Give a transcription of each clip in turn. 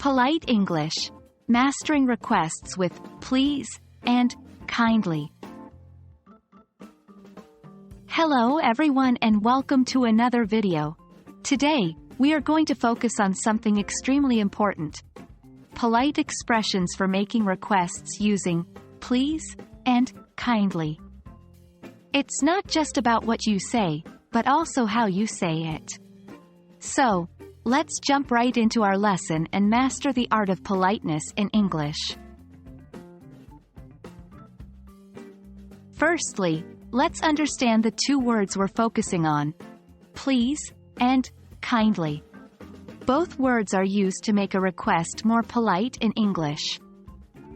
Polite English. Mastering requests with please and kindly. Hello everyone and welcome to another video. Today, we are going to focus on something extremely important. Polite expressions for making requests using please and kindly. It's not just about what you say, but also how you say it. So, let's jump right into our lesson and master the art of politeness in English. Firstly, let's understand the two words we're focusing on: please and kindly. Both words are used to make a request more polite in English.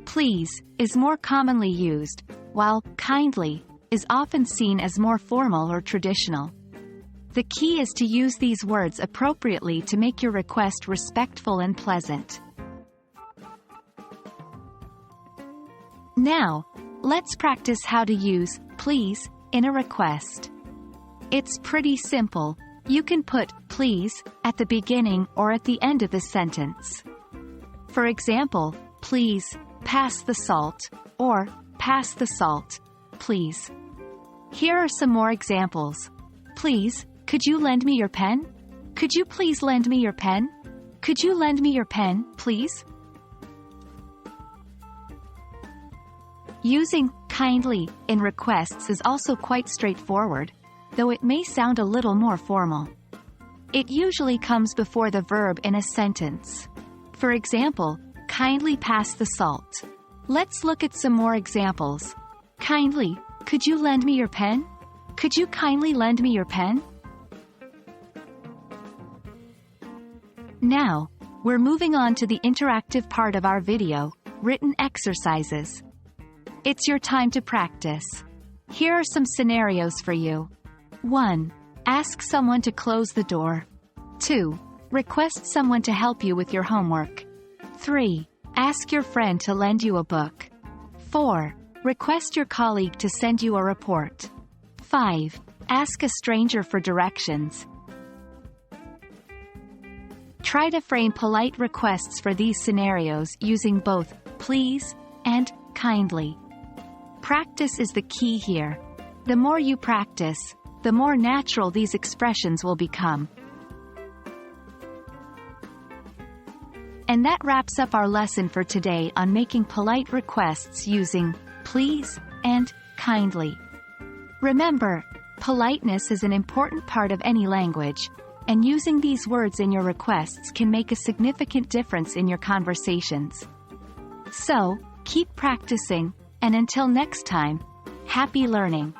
Please is more commonly used, while kindly is often seen as more formal or traditional. The key is to use these words appropriately to make your request respectful and pleasant. Now, let's practice how to use please in a request. It's pretty simple. You can put please at the beginning or at the end of the sentence. For example, please pass the salt, or pass the salt, please. Here are some more examples. Please, could you lend me your pen? Could you please lend me your pen? Could you lend me your pen, please? Using kindly in requests is also quite straightforward, though it may sound a little more formal. It usually comes before the verb in a sentence. For example, kindly pass the salt. Let's look at some more examples. Kindly, could you lend me your pen? Could you kindly lend me your pen? Now, we're moving on to the interactive part of our video, written exercises. It's your time to practice. Here are some scenarios for you. 1. Ask someone to close the door. 2. Request someone to help you with your homework. 3. Ask your friend to lend you a book. 4. Request your colleague to send you a report. 5. Ask a stranger for directions. Try to frame polite requests for these scenarios using both please and kindly. Practice is the key here. The more you practice, the more natural these expressions will become. And that wraps up our lesson for today on making polite requests using please and kindly. Remember, politeness is an important part of any language, and using these words in your requests can make a significant difference in your conversations. So, keep practicing, and until next time, happy learning!